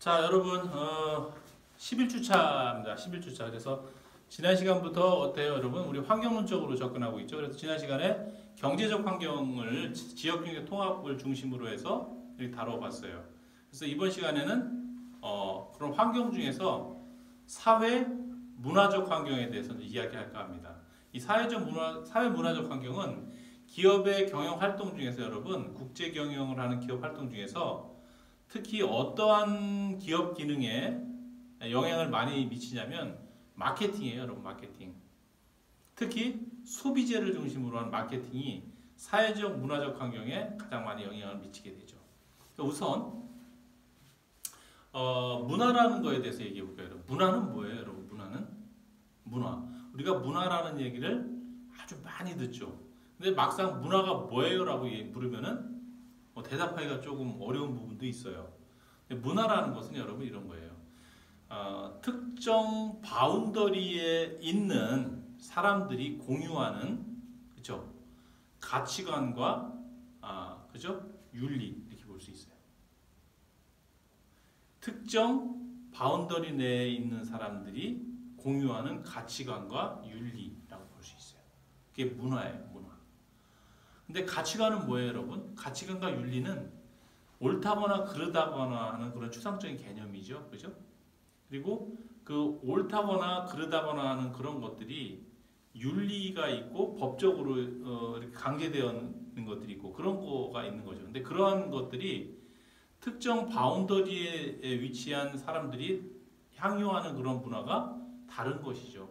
자, 여러분, 11주차입니다. 11주차. 그래서 지난 시간부터 어때요, 여러분? 우리 환경론적으로 접근하고 있죠. 그래서 지난 시간에 경제적 환경을 지역경제 통합을 중심으로 해서 이렇게 다뤄봤어요. 그래서 이번 시간에는 그런 환경 중에서 사회 문화적 환경에 대해서 이야기할까 합니다. 이 사회 문화적 환경은 기업의 경영 활동 중에서 여러분, 국제 경영을 하는 기업 활동 중에서 특히 어떠한 기업 기능에 영향을 많이 미치냐면 마케팅이에요, 여러분. 마케팅. 특히 소비재를 중심으로 한 마케팅이 사회적 문화적 환경에 가장 많이 영향을 미치게 되죠. 우선 문화라는 거에 대해서 얘기해 볼까요, 여러분? 문화는 뭐예요, 여러분? 문화. 우리가 문화라는 얘기를 아주 많이 듣죠. 근데 막상 문화가 뭐예요라고 물으면은 대답하기가 조금 어려운 부분도 있어요. 문화라는 것은 여러분 이런 거예요. 특정 바운더리에 있는 사람들이 공유하는, 그죠? 가치관과 그죠? 윤리, 이렇게 볼 수 있어요. 특정 바운더리 내에 있는 사람들이 공유하는 가치관과 윤리라고 볼 수 있어요. 그게 문화예요, 문화. 근데 가치관은 뭐예요, 여러분? 가치관과 윤리는 옳다거나 그르다거나 하는 그런 추상적인 개념이죠. 그죠? 그리고 그 옳다거나 그르다거나 하는 그런 것들이 윤리가 있고 법적으로 이렇게 강제되어 있는 것들이 있고 그런 거가 있는 거죠. 근데 그러한 것들이 특정 바운더리에 위치한 사람들이 향유하는 그런 문화가 다른 것이죠.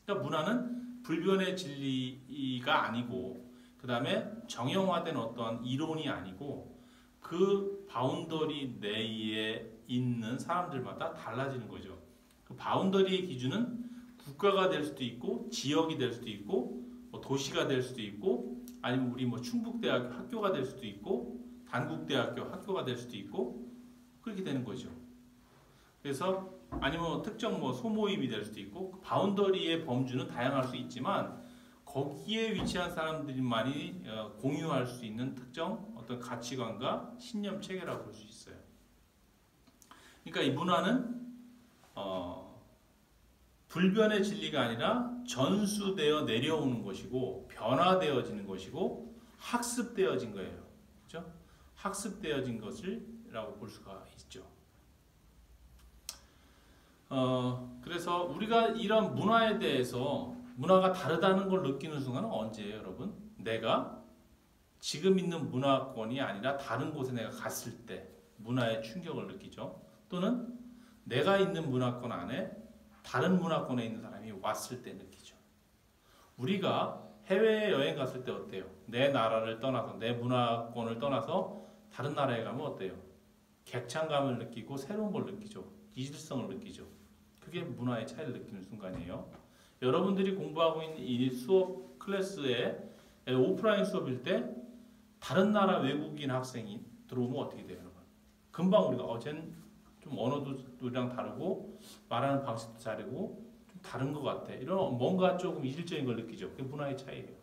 그러니까 문화는 불변의 진리가 아니고 그 다음에 정형화된 어떠한 이론이 아니고 그 바운더리 내에 있는 사람들마다 달라지는 거죠. 그 바운더리의 기준은 국가가 될 수도 있고 지역이 될 수도 있고 도시가 될 수도 있고 아니면 우리 충북대학교 학교가 될 수도 있고 단국대학교 학교가 될 수도 있고 그렇게 되는 거죠. 그래서 아니면 특정 소모임이 될 수도 있고 그 바운더리의 범주는 다양할 수 있지만 거기에 위치한 사람들만이 공유할 수 있는 특정 어떤 가치관과 신념 체계라고 볼 수 있어요. 그러니까 이 문화는 불변의 진리가 아니라 전수되어 내려오는 것이고 변화되어지는 것이고 학습되어진 거예요. 그렇죠? 학습되어진 것이라고 볼 수가 있죠. 그래서 우리가 이런 문화에 대해서 문화가 다르다는 걸 느끼는 순간은 언제예요, 여러분? 내가 지금 있는 문화권이 아니라 다른 곳에 내가 갔을 때 문화의 충격을 느끼죠. 또는 내가 있는 문화권 안에 다른 문화권에 있는 사람이 왔을 때 느끼죠. 우리가 해외에 여행 갔을 때 어때요? 내 나라를 떠나서 내 문화권을 떠나서 다른 나라에 가면 어때요? 객찬감을 느끼고 새로운 걸 느끼죠. 이질성을 느끼죠. 그게 문화의 차이를 느끼는 순간이에요. 여러분들이 공부하고 있는 이 수업 클래스에 오프라인 수업일 때 다른 나라 외국인 학생이 들어오면 어떻게 돼요, 여러분? 금방 우리가 쟤는 좀 언어도 우리랑 다르고 말하는 방식도 다르고 좀 다른 것 같아. 이런 뭔가 조금 이질적인 걸 느끼죠. 그게 문화의 차이예요.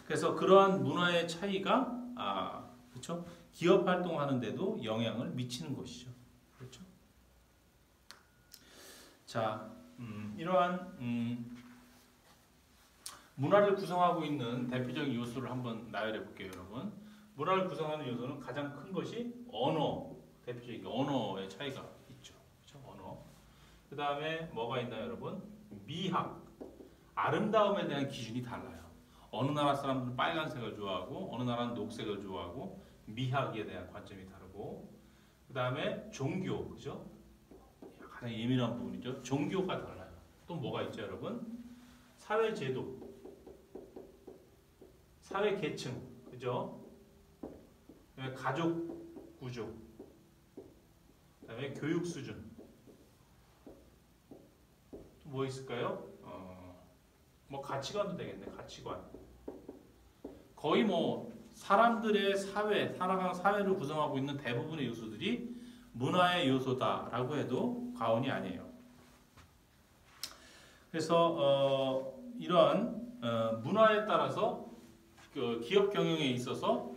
그래서 그러한 문화의 차이가 그렇죠? 기업 활동하는데도 영향을 미치는 것이죠. 그렇죠? 자, 이러한 문화를 구성하고 있는 대표적인 요소를 한번 나열해 볼게요, 여러분. 문화를 구성하는 요소는 가장 큰 것이 언어, 대표적인 언어의 차이가 있죠. 그렇죠? 언어. 그 다음에 뭐가 있나요, 여러분? 미학, 아름다움에 대한 기준이 달라요. 어느 나라 사람들은 빨간색을 좋아하고 어느 나라는 녹색을 좋아하고 미학에 대한 관점이 다르고 그 다음에 종교, 그죠? 가장 예민한 부분이죠. 종교가 달라요. 또 뭐가 있죠, 여러분? 사회제도, 사회계층, 그죠? 그다음에 가족 구조, 그다음에 교육 수준. 또 뭐 있을까요? 가치관도 되겠네. 가치관. 거의 사람들의 사회, 살아가는 사회를 구성하고 있는 대부분의 요소들이 문화의 요소다라고 해도 과언이 아니에요. 그래서 이러한 문화에 따라서 그 기업 경영에 있어서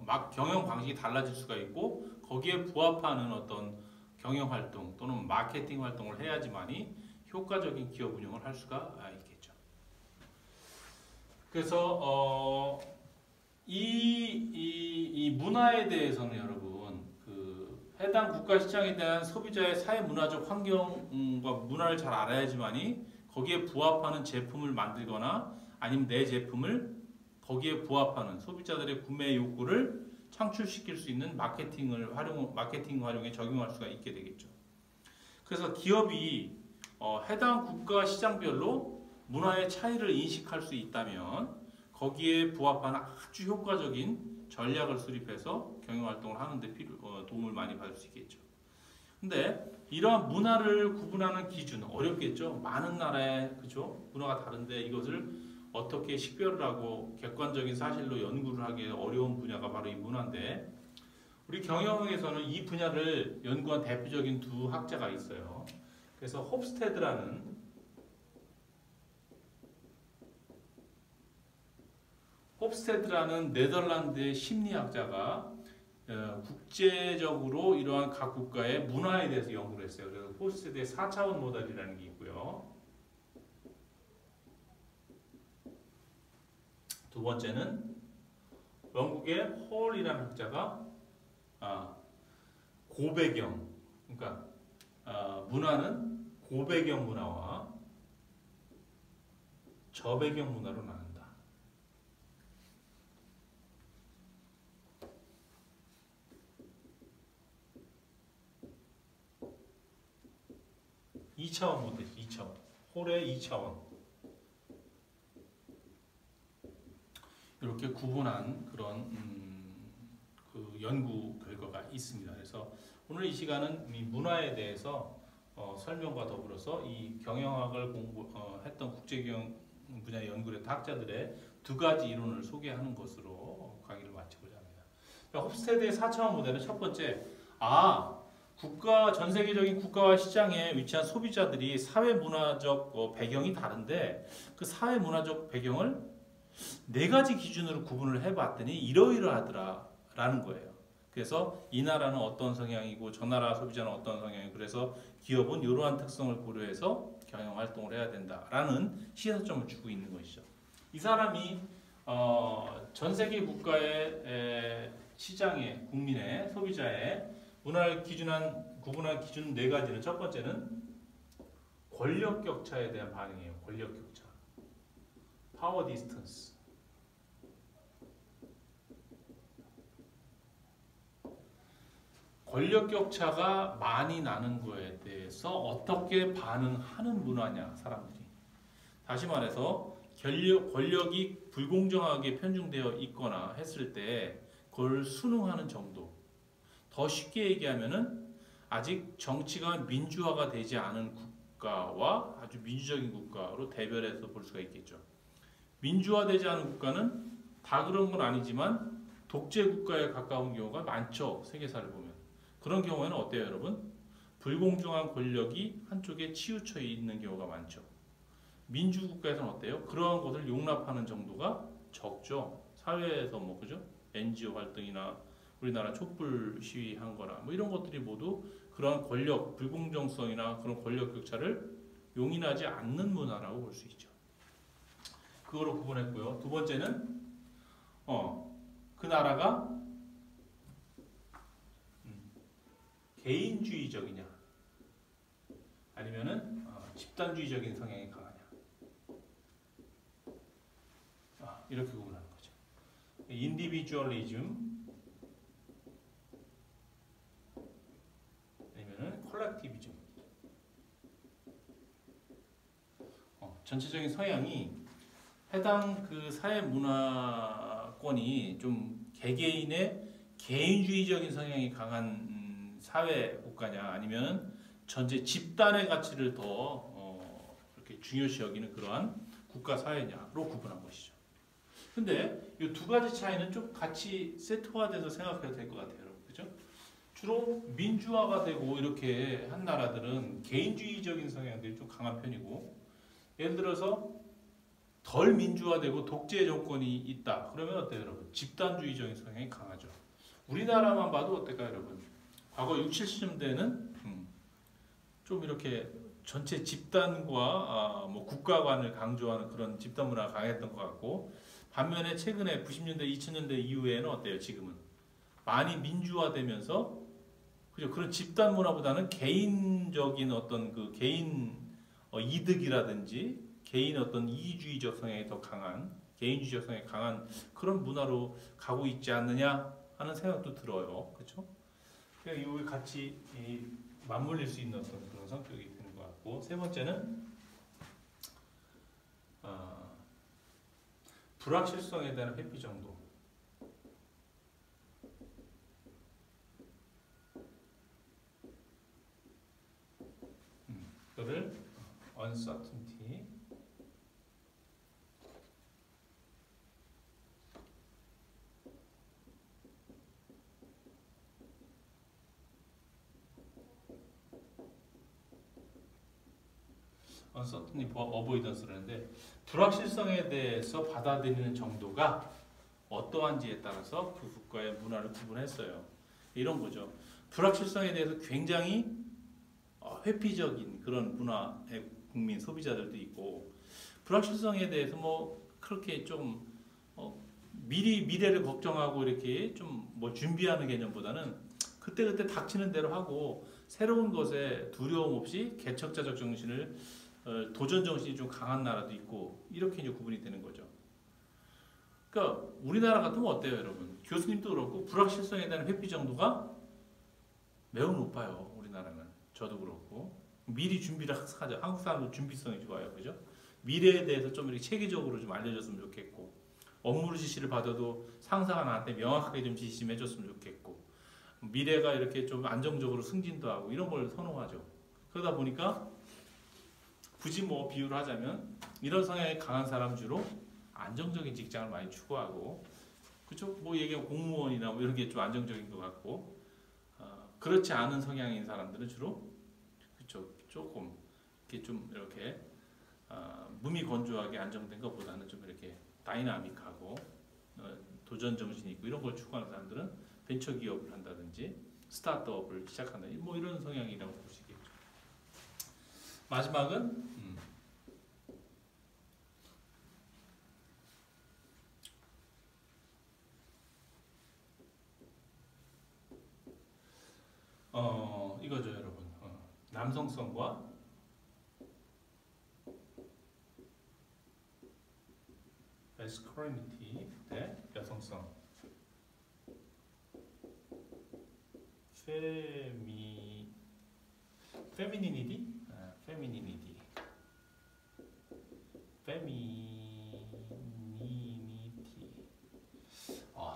막 경영 방식이 달라질 수가 있고 거기에 부합하는 어떤 경영 활동 또는 마케팅 활동을 해야지만이 효과적인 기업 운영을 할 수가 있겠죠. 그래서 이 문화에 대해서는 여러분 그 해당 국가 시장에 대한 소비자의 사회 문화적 환경과 문화를 잘 알아야지만이 거기에 부합하는 제품을 만들거나 아니면 내 제품을 거기에 부합하는 소비자들의 구매 욕구를 창출시킬 수 있는 마케팅 활용에 적용할 수가 있게 되겠죠. 그래서 기업이 해당 국가 시장별로 문화의 차이를 인식할 수 있다면 거기에 부합하는 아주 효과적인 전략을 수립해서 경영활동을 하는 데 도움을 많이 받을 수 있겠죠. 근데 이러한 문화를 구분하는 기준 어렵겠죠. 많은 나라의 그죠? 문화가 다른데 이것을 어떻게 식별을 하고 객관적인 사실로 연구를 하기 어려운 분야가 바로 이 문화인데 우리 경영에서는 이 분야를 연구한 대표적인 두 학자가 있어요. 그래서 홉스테드라는 네덜란드의 심리학자가 국제적으로 이러한 각 국가의 문화에 대해서 연구를 했어요. 그래서 홉스테드의 4차원 모델이라는 게 있고요. 두 번째는 영국의 홀이라는 학자가 고배경, 그러니까 문화는 고배경 문화와 저배경 문화로 나눈다. 2차원 모델, 2차원. 홀의 2차원. 이렇게 구분한 그런 그 연구 결과가 있습니다. 그래서 오늘 이 시간은 이 문화에 대해서 설명과 더불어서 이 경영학을 했던 국제경영 분야 연구를 했던 학자들의 두 가지 이론을 소개하는 것으로 강의를 마치고자 합니다. 홉스테드의 4차원 모델은 첫 번째, 전 세계적인 국가와 시장에 위치한 소비자들이 사회 문화적 배경이 다른데 그 사회 문화적 배경을 네 가지 기준으로 구분을 해봤더니 이러이러하더라라는 거예요. 그래서 이 나라는 어떤 성향이고 저 나라 소비자는 어떤 성향이고 그래서 기업은 이러한 특성을 고려해서 경영 활동을 해야 된다라는 시사점을 주고 있는 것이죠. 이 사람이 전 세계 국가의 시장의 국민의 소비자의 문화를 구분한 기준 네 가지는 첫 번째는 권력 격차에 대한 반응이에요. 권력 격차. 파워 디스턴스. 권력 격차가 많이 나는 거에 대해서 어떻게 반응하는 문화냐, 사람들이. 다시 말해서 권력이 불공정하게 편중되어 있거나 했을 때 그걸 순응하는 정도. 더 쉽게 얘기하면은 아직 정치가 민주화가 되지 않은 국가와 아주 민주적인 국가로 대별해서 볼 수가 있겠죠. 민주화되지 않은 국가는 다 그런 건 아니지만 독재 국가에 가까운 경우가 많죠. 세계사를 보면. 그런 경우에는 어때요, 여러분? 불공정한 권력이 한쪽에 치우쳐 있는 경우가 많죠. 민주국가에서는 어때요? 그러한 것을 용납하는 정도가 적죠. 사회에서 그죠? NGO 활동이나 우리나라 촛불 시위한 거나 이런 것들이 모두 그런 권력 불공정성이나 그런 권력 격차를 용인하지 않는 문화라고 볼 수 있죠. 그거로 구분했고요. 두 번째는 그 나라가 개인주의적이냐 아니면은 집단주의적인 성향이 강하냐 이렇게 구분하는 거죠. 인디비주얼리즘 아니면은 콜렉티비즘. 전체적인 성향이 해당 그 사회 문화권이 좀 개개인의 개인주의적인 성향이 강한 사회 국가냐 아니면 전체 집단의 가치를 더 이렇게 중요시 여기는 그러한 국가 사회냐로 구분한 것이죠. 근데 이 두 가지 차이는 좀 같이 세트화돼서 생각해도 될 것 같아요, 여러분. 그죠? 주로 민주화가 되고 이렇게 한 나라들은 개인주의적인 성향들이 좀 강한 편이고, 예를 들어서 덜 민주화되고 독재 정권이 있다. 그러면 어때요, 여러분? 집단주의적인 성향이 강하죠. 우리나라만 봐도 어떨까요, 여러분? 과거 6, 70년대는 좀 이렇게 전체 집단과 뭐 국가관을 강조하는 그런 집단 문화가 강했던 것 같고, 반면에 최근에 90년대, 2000년대 이후에는 어때요? 지금은 많이 민주화되면서 그죠? 그런 집단 문화보다는 개인적인 어떤 그 개인 이득이라든지 개인 어떤 이기주의적 성향이 더 강한, 개인주의적 성향이 강한 그런 문화로 가고 있지 않느냐 하는 생각도 들어요. 그렇죠? 그냥 이걸 같이 맞물릴 수 있는 어떤 그런 성격이 되는 것 같고, 세 번째는 불확실성에 대한 회피 정도. 그거를 uncertainty. uncertainty avoidance라는데, 불확실성에 대해서 받아들이는 정도가 어떠한지에 따라서 그 국가의 문화를 구분했어요. 이런 거죠. 불확실성에 대해서 굉장히 회피적인 그런 문화의 국민 소비자들도 있고, 불확실성에 대해서 뭐 그렇게 좀 미래를 걱정하고 이렇게 좀 뭐 준비하는 개념보다는 그때그때 닥치는 대로 하고, 새로운 것에 두려움 없이 개척자적 정신을 도전 정신이 좀 강한 나라도 있고, 이렇게 이제 구분이 되는 거죠. 그러니까 우리나라 같으면 어때요, 여러분? 교수님도 그렇고 불확실성에 대한 회피 정도가 매우 높아요. 우리나라는. 저도 그렇고. 미리 준비를 항상 하죠. 한국 사람은 준비성이 좋아요. 그죠? 미래에 대해서 좀 이렇게 체계적으로 좀 알려줬으면 좋겠고, 업무 지시를 받아도 상사가 나한테 명확하게 좀 지시 좀 해줬으면 좋겠고, 미래가 이렇게 좀 안정적으로 승진도 하고 이런 걸 선호하죠. 그러다 보니까 굳이 뭐 비유를 하자면 이런 성향이 강한 사람 주로 안정적인 직장을 많이 추구하고, 그쵸? 뭐 얘기하면 공무원이나 뭐 이런 게 좀 안정적인 것 같고, 그렇지 않은 성향인 사람들은 주로 그쵸? 조금 이렇게 좀 이렇게 무미건조하게 안정된 것보다는 좀 이렇게 다이나믹하고 도전 정신이 있고 이런 걸 추구하는 사람들은 벤처 기업을 한다든지 스타트업을 시작한다든지 뭐 이런 성향이라고 볼 수 있겠죠. 마지막은 이거죠, 여러분. 남성성과 masculinity 대 여성성. femininity,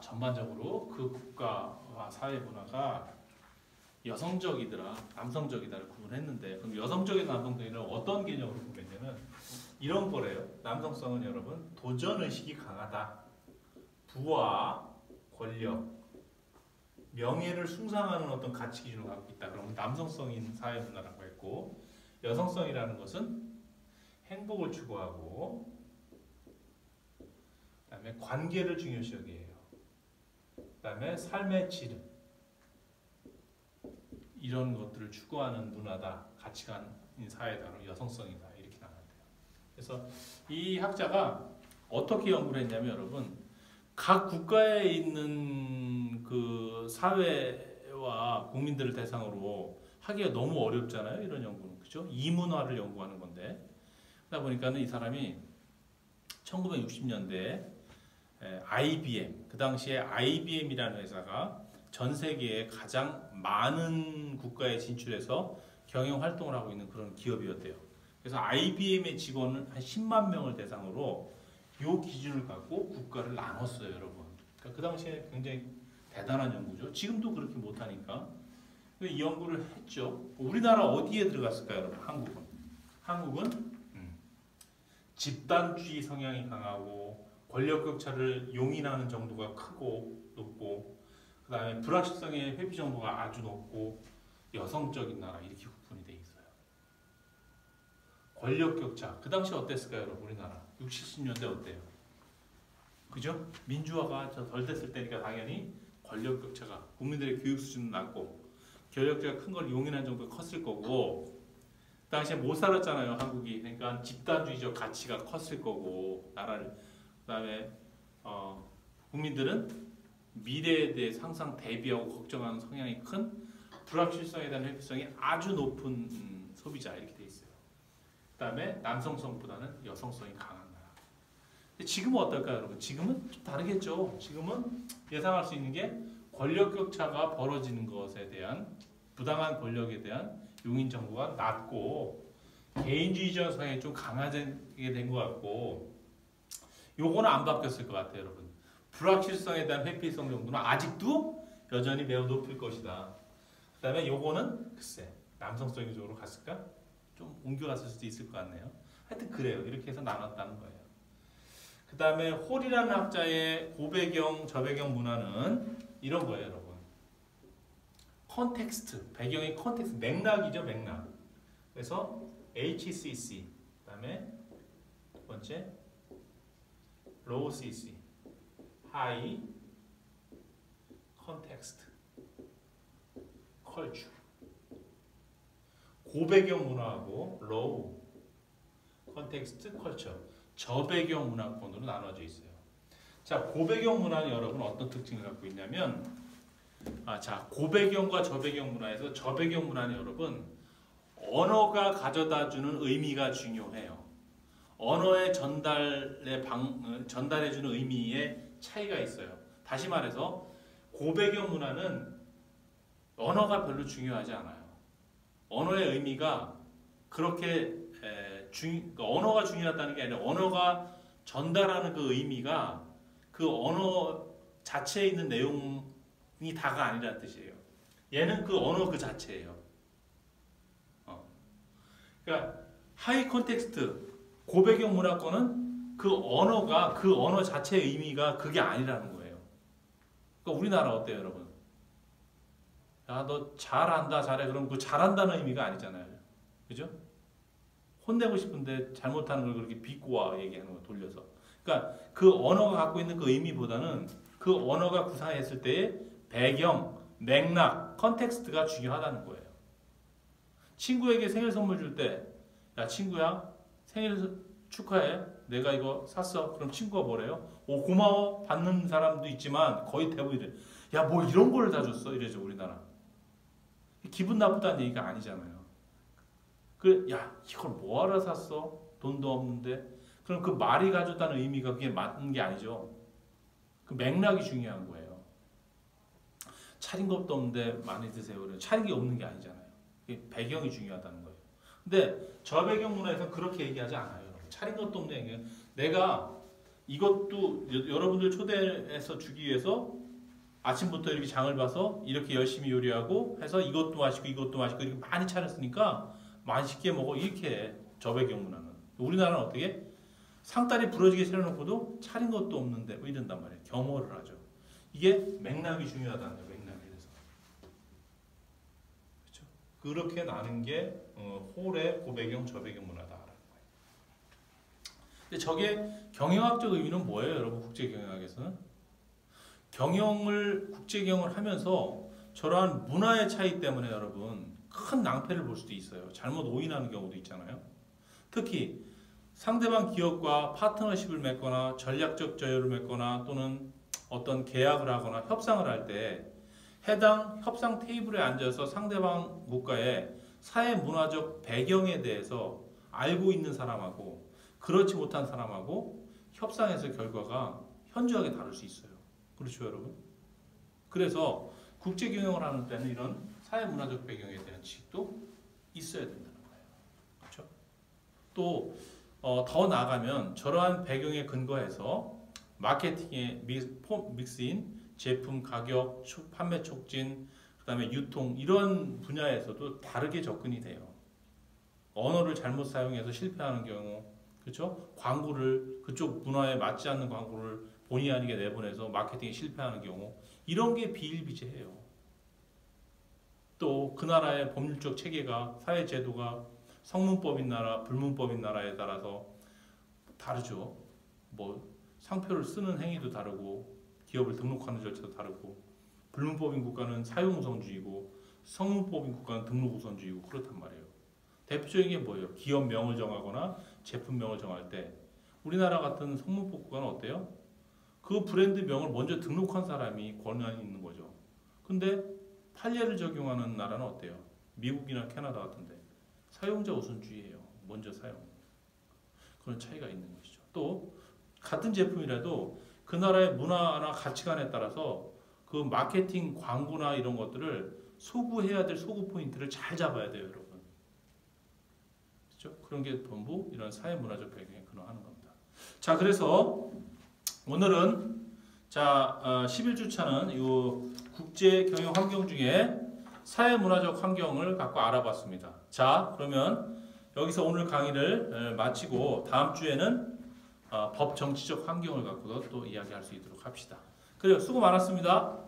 전반적으로 그 국가와 사회 문화가 여성적이더라, 남성적이다를 구분했는데, 그럼 여성적인 남성적이는 어떤 개념으로 구분했냐면 이런 거래요. 남성성은 여러분 도전의식이 강하다, 부와 권력, 명예를 숭상하는 어떤 가치 기준을 갖고 있다. 그러면 남성성인 사회 문화라고 했고, 여성성이라는 것은 행복을 추구하고, 그다음에 관계를 중요시 여겨요. 그다음에 삶의 질, 이런 것들을 추구하는 문화다, 가치관인 사회다, 여성성이다, 이렇게 나간대요. 그래서 이 학자가 어떻게 연구를 했냐면 여러분, 각 국가에 있는 그 사회와 국민들을 대상으로 하기가 너무 어렵잖아요. 이런 연구는. 그죠? 이문화를 연구하는 건데, 그러다 보니까는 이 사람이 1960년대에 IBM, 그 당시에 IBM이라는 회사가 전 세계에 가장 많은 국가에 진출해서 경영 활동을 하고 있는 그런 기업이었대요. 그래서 IBM의 직원을 한 10만 명을 대상으로 이 기준을 갖고 국가를 나눴어요, 여러분. 그러니까 그 당시에 굉장히 대단한 연구죠. 지금도 그렇게 못하니까. 이 연구를 했죠. 우리나라 어디에 들어갔을까요, 여러분? 한국은 집단주의 성향이 강하고 권력 격차를 용인하는 정도가 크고 높고, 그 다음에 불확실성의 회피 정도가 아주 높고 여성적인 나라, 이렇게 구분이 돼 있어요. 권력 격차, 그 당시 어땠을까요, 여러분? 우리나라 60, 70년대 어때요? 그죠? 민주화가 덜 됐을 때니까 당연히 권력 격차가, 국민들의 교육 수준은 낮고 권력자가 큰 걸 용인한 정도 컸을 거고 그 당시에 못 살았잖아요 한국이. 그러니까 집단주의적 가치가 컸을 거고 나라를 그다음에 국민들은 미래에 대해 항상 대비하고 걱정하는 성향이 큰 불확실성에 대한 회피성이 아주 높은 소비자 이렇게 돼 있어요. 그다음에 남성성보다는 여성성이 강한 나라. 근데 지금은 어떨까요, 여러분? 지금은 좀 다르겠죠. 지금은 예상할 수 있는 게 권력 격차가 벌어지는 것에 대한 부당한 권력에 대한 용인 정보가 낮고 개인주의적 성향이 좀 강하게 된 것 같고 요거는 안 바뀌었을 것 같아요, 여러분. 불확실성에 대한 회피성 정도는 아직도 여전히 매우 높을 것이다. 그 다음에 요거는 글쎄 남성적인 쪽으로 갔을까? 좀 옮겨갔을 수도 있을 것 같네요. 하여튼 그래요. 이렇게 해서 나눴다는 거예요. 그 다음에 홀이라는 학자의 고배경, 저배경 문화는 이런 거예요, 여러분. 컨텍스트, 배경의 컨텍스트, 맥락이죠, 맥락. 그래서 HCC, 그 다음에 두 번째 Low CC, High Context Culture. 고배경 문화하고 Low Context Culture, 저배경 문화권으로 나눠져 있어요. 자, 고배경 문화는 여러분 어떤 특징을 갖고 있냐면, 자, 고배경과 저배경 문화에서 저배경 문화는 여러분 언어가 가져다주는 의미가 중요해요. 언어의 전달해주는 의미에 차이가 있어요. 다시 말해서 고배경 문화는 언어가 별로 중요하지 않아요. 언어의 의미가 그렇게 그러니까 언어가 중요하다는 게 아니라 언어가 전달하는 그 의미가 그 언어 자체에 있는 내용이 다가 아니라는 뜻이에요. 얘는 그 언어 그 자체예요. 그러니까 하이 컨텍스트 고배경 문화권은 그 언어가 그 언어 자체의 의미가 그게 아니라는 거예요. 그러니까 우리나라 어때요, 여러분? 야, 너 잘한다, 잘해. 그럼 그 잘한다는 의미가 아니잖아요. 그죠? 혼내고 싶은데 잘못하는 걸 그렇게 비꼬아 얘기하는 거 돌려서. 그러니까 그 언어가 갖고 있는 그 의미보다는 그 언어가 구사했을 때의 배경, 맥락, 컨텍스트가 중요하다는 거예요. 친구에게 생일 선물 줄 때, 야, 친구야, 생일 축하해. 내가 이거 샀어. 그럼 친구가 뭐래요? 오, 고마워. 받는 사람도 있지만 거의 대부분 이래. 야, 뭐 이런 걸 다 줬어? 이래죠, 우리나라. 기분 나쁘다는 얘기가 아니잖아요. 야, 이걸 뭐하러 샀어? 돈도 없는데. 그럼 그 말이 가졌다는 의미가 그게 맞는 게 아니죠. 그 맥락이 중요한 거예요. 차린 것도 없는데 많이 드세요. 그래요. 차린 게 없는 게 아니잖아요. 배경이 중요하다는 거예요. 근데 저배경 문화에서는 그렇게 얘기하지 않아요. 차린 것도 없는 얘기예요. 내가 이것도 여러분들 초대해서 주기 위해서 아침부터 이렇게 장을 봐서 이렇게 열심히 요리하고 해서 이것도 맛있고 이것도 맛있고 이렇게 많이 차렸으니까 맛있게 먹어. 이렇게 저배경 문화는. 우리나라는 어떻게? 상다리 부러지게 차려놓고도 차린 것도 없는데 뭐 이런단 말이에요. 겸허를 하죠. 이게 맥락이 중요하다는 거예요. 맥락에 대해서. 그렇죠? 그렇게 나는 게 홀의 고배경, 저배경 문화다라는 거예요. 근데 저게 경영학적 의미는 뭐예요, 여러분? 국제경영학에서는 국제경영을 하면서 저러한 문화의 차이 때문에 여러분 큰 낭패를 볼 수도 있어요. 잘못 오인하는 경우도 있잖아요. 특히 상대방 기업과 파트너십을 맺거나 전략적 저율을 맺거나 또는 어떤 계약을 하거나 협상을 할 때 해당 협상 테이블에 앉아서 상대방 국가의 사회 문화적 배경에 대해서 알고 있는 사람하고 그렇지 못한 사람하고 협상에서 결과가 현저하게 다를 수 있어요. 그렇죠, 여러분? 그래서 국제 경영을 하는 때는 이런 사회 문화적 배경에 대한 지식도 있어야 된다는 거예요. 그렇죠? 또 더 나아가면 저러한 배경에 근거해서 마케팅의 믹스인 제품 가격, 판매 촉진, 그다음에 유통 이런 분야에서도 다르게 접근이 돼요. 언어를 잘못 사용해서 실패하는 경우, 그렇죠? 광고를 그쪽 문화에 맞지 않는 광고를 본의 아니게 내보내서 마케팅에 실패하는 경우 이런 게 비일비재해요. 또 그 나라의 법률적 체계가 사회 제도가 성문법인 나라, 불문법인 나라에 따라서 다르죠. 뭐 상표를 쓰는 행위도 다르고 기업을 등록하는 절차도 다르고 불문법인 국가는 사용우선주의고 성문법인 국가는 등록 우선주의고 그렇단 말이에요. 대표적인 게 뭐예요? 기업명을 정하거나 제품명을 정할 때 우리나라 같은 성문법 국가는 어때요? 그 브랜드명을 먼저 등록한 사람이 권한이 있는 거죠. 근데 판례를 적용하는 나라는 어때요? 미국이나 캐나다 같은데 사용자 우선주의예요. 먼저 사용. 그런 차이가 있는 것이죠. 또 같은 제품이라도 그 나라의 문화나 가치관에 따라서 그 마케팅 광고나 이런 것들을 소구해야 될 소구 포인트를 잘 잡아야 돼요, 여러분. 그렇죠? 그런 게 전부 이런 사회 문화적 배경에 근거하는 겁니다. 자, 그래서 오늘은 11주차는 이 국제 경영 환경 중에 사회 문화적 환경을 갖고 알아봤습니다. 자, 그러면 여기서 오늘 강의를 마치고 다음 주에는 법 정치적 환경을 갖고도 또 이야기할 수 있도록 합시다. 그래요. 수고 많았습니다.